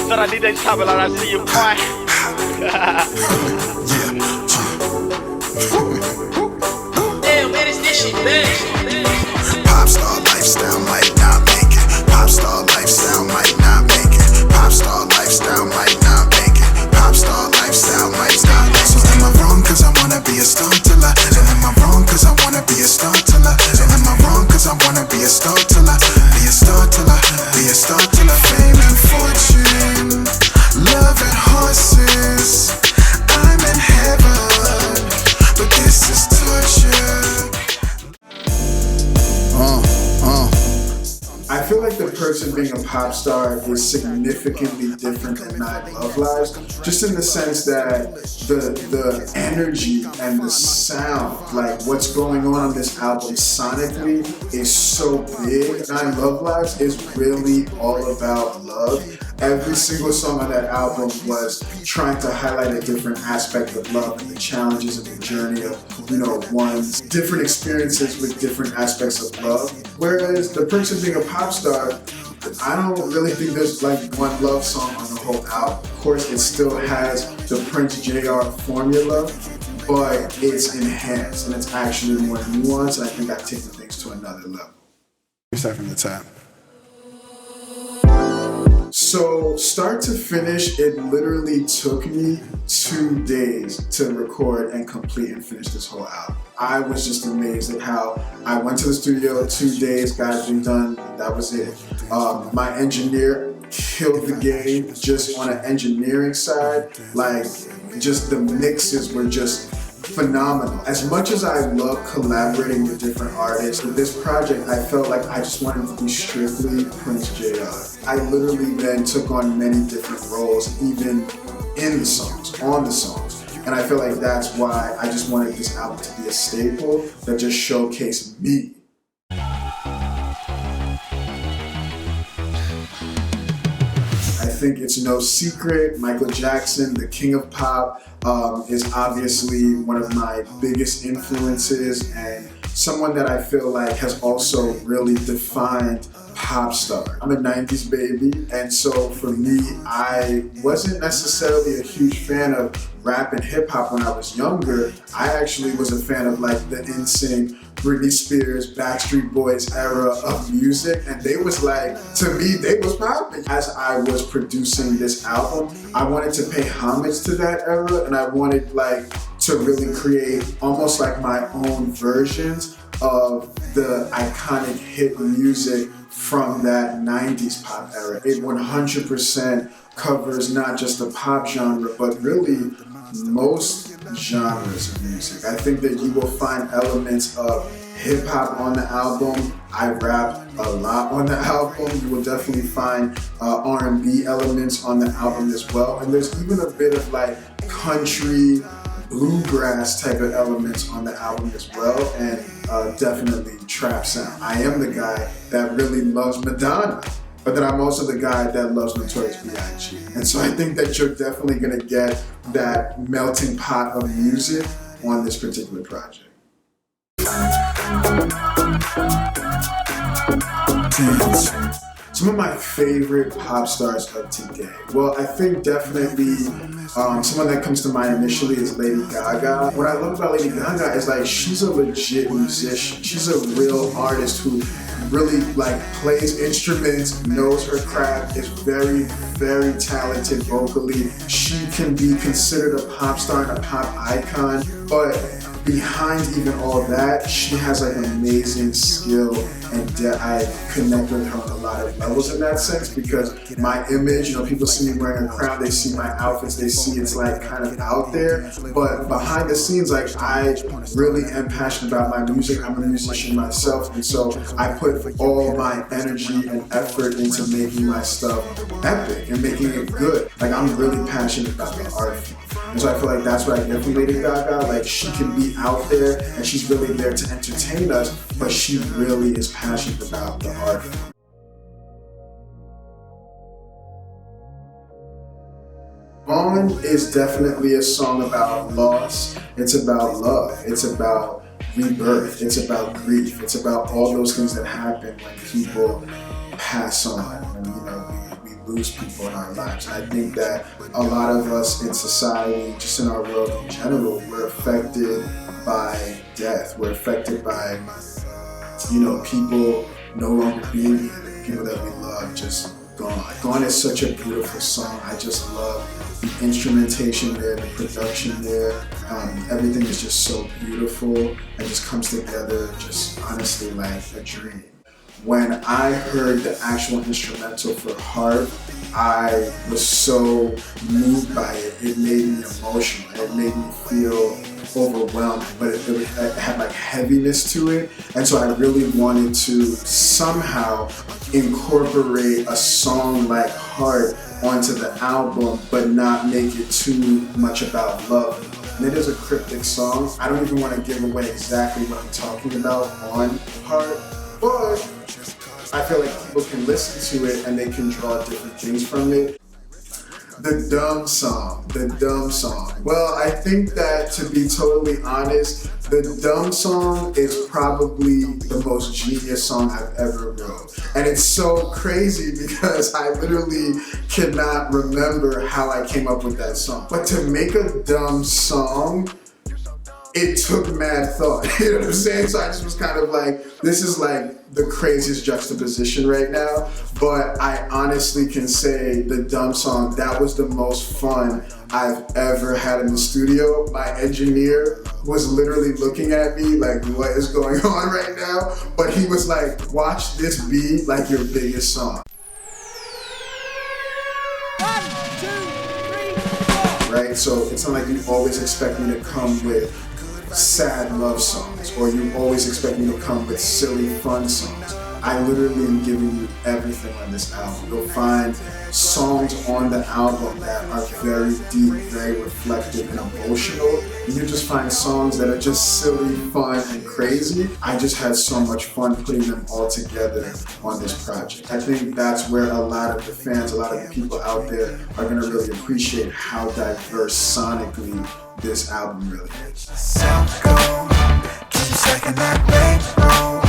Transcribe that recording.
Thought I need that top and I see you cry. Damn, man, it's this shit bad. Pop star lifestyle might not make it. Pop star lifestyle might not make it. Pop star lifestyle might not make it. Pop star lifestyle might not make it. So am I wrong cause I wanna be a star till I? And am I wrong cause I wanna be a star till I? And am I wrong cause I wanna be a star till I? Be a star till I? Be a star till I? Fame and fortune, love and horses. I'm in heaven, but this is torture. I feel like the person being a pop star is significantly different than Nine Love Lives, just in the sense that the energy and the sound, like what's going on this album sonically, is so big. Nine Love Lives is really all about love. Every single song on that album was trying to highlight a different aspect of love and the challenges of the journey of, one's different experiences with different aspects of love. Whereas the person being a pop star, I don't really think there's like one love song on the whole album. Of course, it still has the Prince Jr. formula, but it's enhanced and it's actually more nuanced, and I think I've taken things to another level. We start from the top. So start to finish, it literally took me 2 days to record and complete and finish this whole album. I was just amazed at how I went to the studio 2 days, got everything done, that was it. My engineer killed the game just on an engineering side. Like, just the mixes were just phenomenal. As much as I love collaborating with different artists, with this project I felt like I just wanted to be strictly Prince Jr. I literally then took on many different roles, even in the songs, on the songs. And I feel like that's why I just wanted this album to be a staple that just showcased me. I think it's no secret, Michael Jackson, the king of pop, is obviously one of my biggest influences and someone that I feel like has also really defined pop star. I'm a 90s baby, and so for me, I wasn't necessarily a huge fan of rap and hip hop when I was younger. I actually was a fan of like the NSYNC, Britney Spears, Backstreet Boys era of music, and they was like, to me, they was popping. As I was producing this album, I wanted to pay homage to that era, and I wanted like to really create almost like my own versions of the iconic hit music from that 90s pop era. It 100% covers not just the pop genre, but really most genres of music. I think that you will find elements of hip hop on the album. I rap a lot on the album. You will definitely find R&B elements on the album as well. And there's even a bit of like country, bluegrass type of elements on the album as well, and definitely trap sound. I am the guy that really loves Madonna, but then I'm also the guy that loves Notorious B.I.G. And so I think that you're definitely gonna get that melting pot of music on this particular project. Some of my favorite pop stars of today. Well, I think definitely someone that comes to mind initially is Lady Gaga. What I love about Lady Gaga is like she's a legit musician. She's a real artist who really like plays instruments, knows her craft, is very, very talented vocally. She can be considered a pop star and a pop icon, but behind even all that, she has like amazing skill and I connect with her on a lot of levels in that sense, because my image, people see me wearing a crown, they see my outfits, they see it's like kind of out there, but behind the scenes, like I really am passionate about my music. I'm a musician myself, and so I put all my energy and effort into making my stuff epic and making it good. Like I'm really passionate about the art form. And so I feel like that's what I get from Lady Gaga. Like she can be out there and she's really there to entertain us, but she really is passionate about the art form. Gone is definitely a song about loss. It's about love. It's about rebirth. It's about grief. It's about all those things that happen when people pass on. And we lose people in our lives. And I think that a lot of us in society, just in our world in general, we're affected by death. We're affected by, people no longer being here, people that we love just gone. Gone is such a beautiful song. I just love the instrumentation there, the production there. Everything is just so beautiful and just comes together just honestly like a dream. When I heard the actual instrumental for Heart, I was so moved by it. It made me emotional. It made me feel overwhelmed, but it had like heaviness to it. And so I really wanted to somehow incorporate a song like Heart onto the album, but not make it too much about love. And it is a cryptic song. I don't even want to give away exactly what I'm talking about on Heart, but I feel like people can listen to it and they can draw different things from it. The dumb song. Well, I think that, to be totally honest, the dumb song is probably the most genius song I've ever wrote. And it's so crazy because I literally cannot remember how I came up with that song. But to make a dumb song, it took mad thought, you know what I'm saying? So I just was kind of like, this is like the craziest juxtaposition right now, but I honestly can say the dumb song, that was the most fun I've ever had in the studio. My engineer was literally looking at me like, what is going on right now? But he was like, watch this be like your biggest song. 1, 2, 3, 4. Right? So it's not like you always expect me to come with sad love songs, or you always expect me to come with silly fun songs. I literally am giving you everything on this album. You'll find songs on the album that are very deep, very reflective and emotional. And you just find songs that are just silly, fun, and crazy. I just had so much fun putting them all together on this project. I think that's where a lot of the fans, a lot of the people out there are gonna really appreciate how diverse sonically this album really is. Sound go, keep second that bass roll.